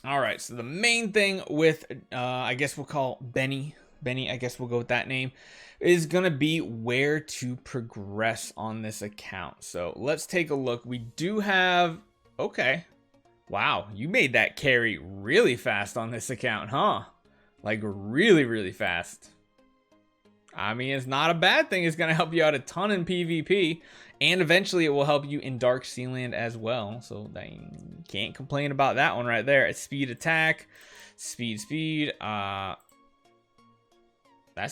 All right, so the main thing with, I guess we'll call Benny, I guess we'll go with that name, is going to be where to progress on this account. So let's take a look. We do have, okay, wow, you made that carry really fast on this account, huh? Like really, really fast. I mean, it's not a bad thing. It's going to help you out a ton in PvP. And eventually it will help you in Dark Sealand as well. So you can't complain about that one right there. It's speed attack. Speed. That's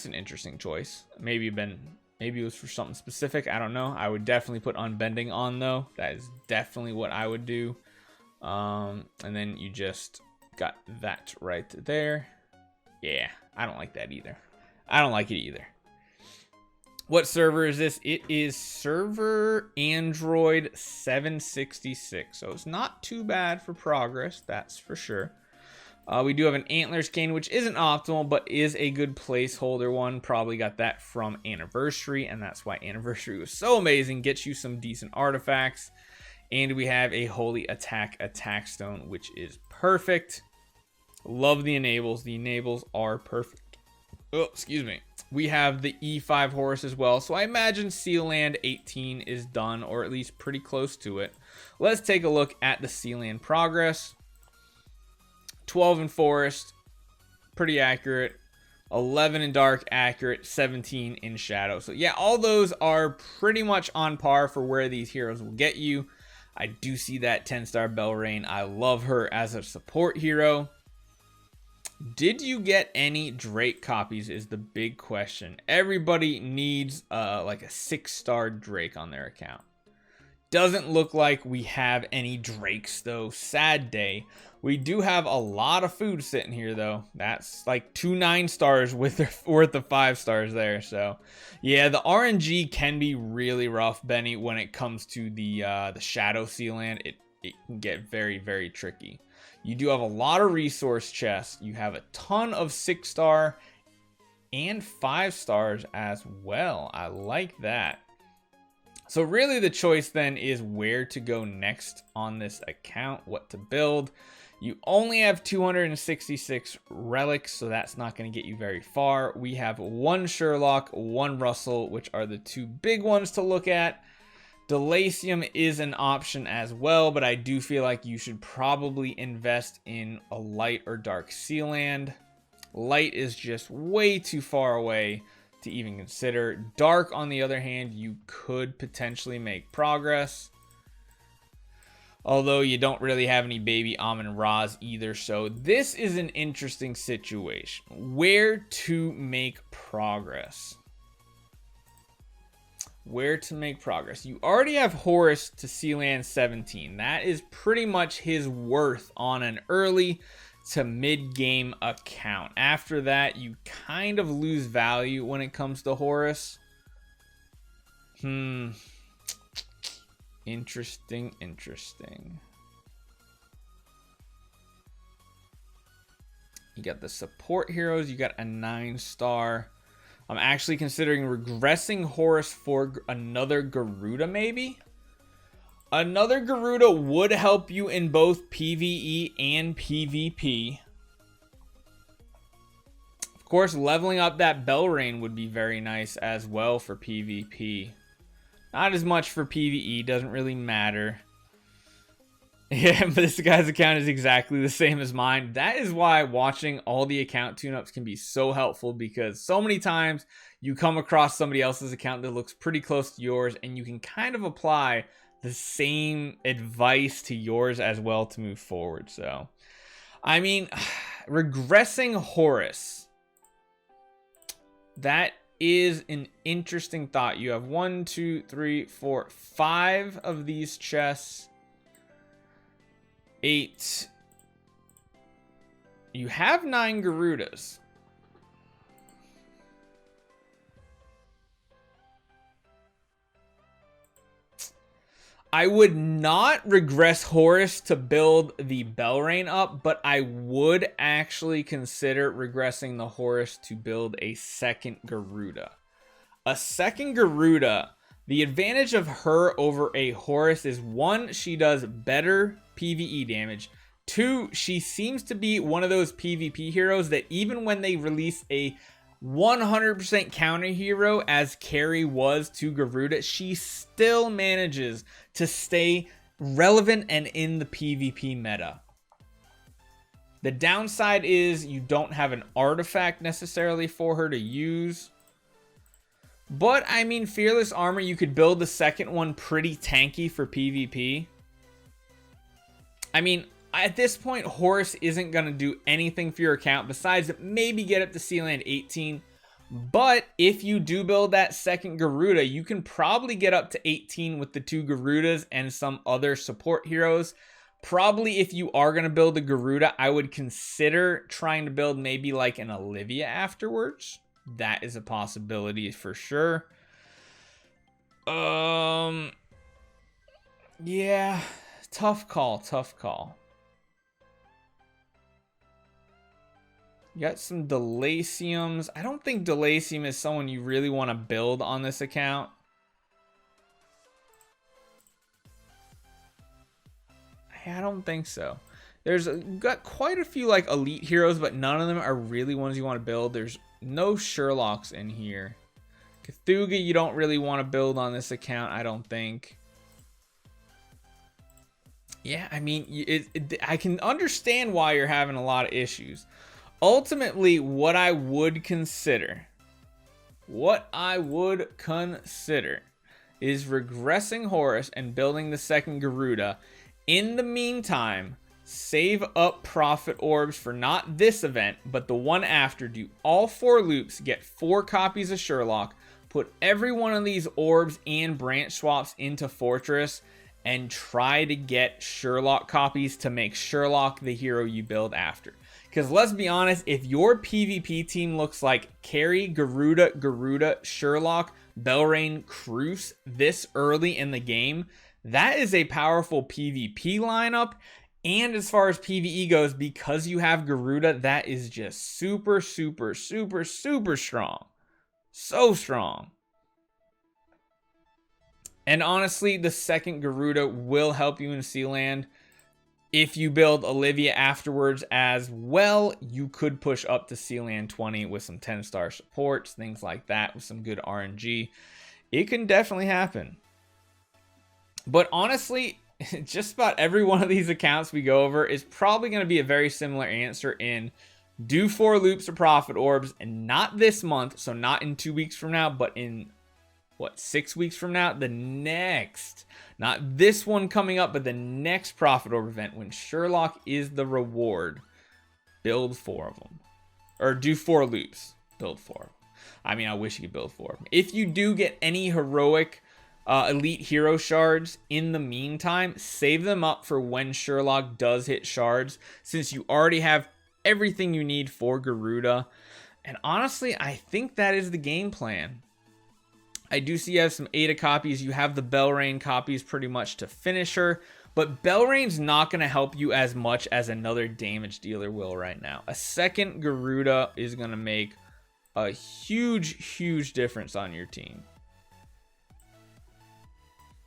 an interesting choice. Maybe it was for something specific. I don't know. I would definitely put unbending on though. That is definitely what I would do. And then you just got that right there. Yeah, I don't like that either. I don't like it either. What server is this? It is server Android 766. So it's not too bad for progress, that's for sure. We do have an antlers cane, which isn't optimal, but is a good placeholder one. Probably got that from Anniversary, and that's why Anniversary was so amazing. Gets you some decent artifacts. And we have a Holy Attack Stone, which is perfect. Love the enables. The enables are perfect. Oh, excuse me. We have the E5 horse as well. So I imagine Sealand 18 is done, or at least pretty close to it. Let's take a look at the Sealand progress. 12 in forest, pretty accurate. 11 in dark, accurate. 17 in shadow. So yeah, all those are pretty much on par for where these heroes will get you. I do see that 10-star Belrain. I love her as a support hero. Did you get any Drake copies is the big question. Everybody needs like a 6-star Drake on their account. Doesn't look like we have any Drakes though. Sad day. We do have a lot of food sitting here though. That's like 2 9-stars worth of 5 stars there. So yeah, the RNG can be really rough, Benny, when it comes to the Shadow Sealand. It can get very, very tricky. You do have a lot of resource chests. You have a ton of 6-star and 5 stars as well. I like that. So really the choice then is where to go next on this account, what to build. You only have 266 relics, so that's not going to get you very far. We have 1 Sherlock, 1 Russell, which are the 2 big ones to look at. Delacium is an option as well, but I do feel like you should probably invest in a light or dark Sealand. Light is just way too far away to even consider. Dark, on the other hand, you could potentially make progress. Although you don't really have any baby Amun-Ra's either, so this is an interesting situation. Where to make progress? Where to make progress? You already have Horus to Sealand 17. That is pretty much his worth on an early to mid-game account. After that, you kind of lose value when it comes to Horus. Interesting. You got the support heroes. You got a 9-star. I'm actually considering regressing Horus for another Garuda, maybe? Another Garuda would help you in both PvE and PvP. Of course, leveling up that Belrain would be very nice as well for PvP. Not as much for PvE, doesn't really matter. Yeah, but this guy's account is exactly the same as mine. That is why watching all the account tune-ups can be so helpful, because so many times you come across somebody else's account that looks pretty close to yours, and you can kind of apply the same advice to yours as well to move forward. So, I mean, regressing Horus. That is an interesting thought. You have 1, 2, 3, 4, 5 of these chests. 8. You have 9 Garudas. I would not regress Horus to build the Belrain up, but I would actually consider regressing the Horus to build a second Garuda. A second Garuda, the advantage of her over a Horus is, 1, she does better PvE damage. 2, she seems to be one of those PvP heroes that even when they release a 100% counter hero as Carrie was to Garuda, she still manages to stay relevant and in the PvP meta. The downside is you don't have an artifact necessarily for her to use. But, I mean, Fearless Armor, you could build the second one pretty tanky for PvP. I mean, at this point, Horus isn't going to do anything for your account besides maybe get up to Sealand 18. But if you do build that second Garuda, you can probably get up to 18 with the 2 Garudas and some other support heroes. Probably if you are going to build a Garuda, I would consider trying to build maybe like an Olivia afterwards. That is a possibility for sure. Yeah, tough call. You got some Delaciums. I don't think Delacium is someone you really want to build on this account. I don't think so. There's got quite a few like elite heroes, but none of them are really ones you want to build. There's no Sherlocks in here. Cthulhu you don't really want to build on this account, I don't think. Yeah, I mean, I can understand why you're having a lot of issues. Ultimately, what I would consider is regressing Horus and building the second Garuda. In the meantime, save up profit orbs for not this event, but the one after. Do all 4 loops, get 4 copies of Sherlock, put every one of these orbs and branch swaps into Fortress, and try to get Sherlock copies to make Sherlock the hero you build after. Because let's be honest, if your PvP team looks like Carrie, Garuda, Sherlock, Belrain, Cruz this early in the game, that is a powerful PvP lineup. And as far as PvE goes, because you have Garuda, that is just super strong. So strong. And honestly, the second Garuda will help you in Sealand. If you build Olivia afterwards as well, you could push up to Sealand 20 with some 10-star supports, things like that, with some good RNG. It can definitely happen. But honestly, just about every one of these accounts we go over is probably going to be a very similar answer in do 4 loops of profit orbs, and not this month, so not in 2 weeks from now, but in, what, 6 weeks from now? The next, not this one coming up, but the next profit orb event when Sherlock is the reward. Build 4 of them. Or do 4 loops. Build 4 of them. I mean, I wish you could build 4 of them. If you do get any heroic elite hero shards in the meantime, save them up for when Sherlock does hit shards, since you already have everything you need for Garuda. And honestly, I think that is the game plan. I do see you have some Ada copies. You have the Belrain copies pretty much to finish her, but Belrain's not going to help you as much as another damage dealer will right now. A second Garuda is going to make a huge difference on your team.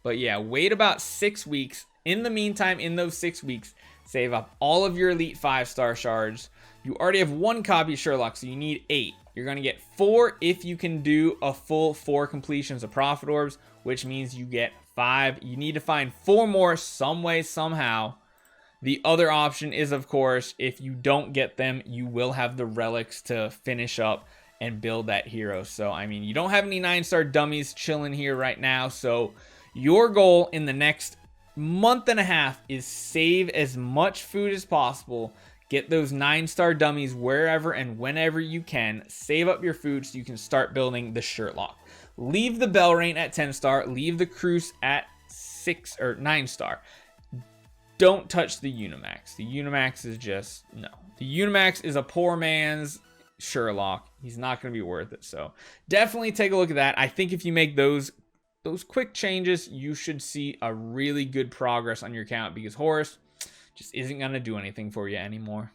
But yeah, wait about 6 weeks. In the meantime, in those 6 weeks, save up all of your elite 5-star shards. You already have 1 copy of Sherlock, so you need 8. You're going to get 4 if you can do a full 4 completions of profit orbs, which means you get 5. You need to find 4 more some way, somehow. The other option is, of course, if you don't get them, you will have the relics to finish up and build that hero. So, I mean, you don't have any 9-star dummies chilling here right now, so your goal in the next month and a half is save as much food as possible. Get those 9-star dummies wherever and whenever you can. Save up your food so you can start building the Sherlock. Leave the Belrain at 10-star. Leave the Cruz at 6 or 9-star. Don't touch the Unimax. The Unimax is just, no. The Unimax is a poor man's Sherlock. He's not going to be worth it. So definitely take a look at that. I think if you make those quick changes, you should see a really good progress on your account, because Horus just isn't going to do anything for you anymore.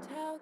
How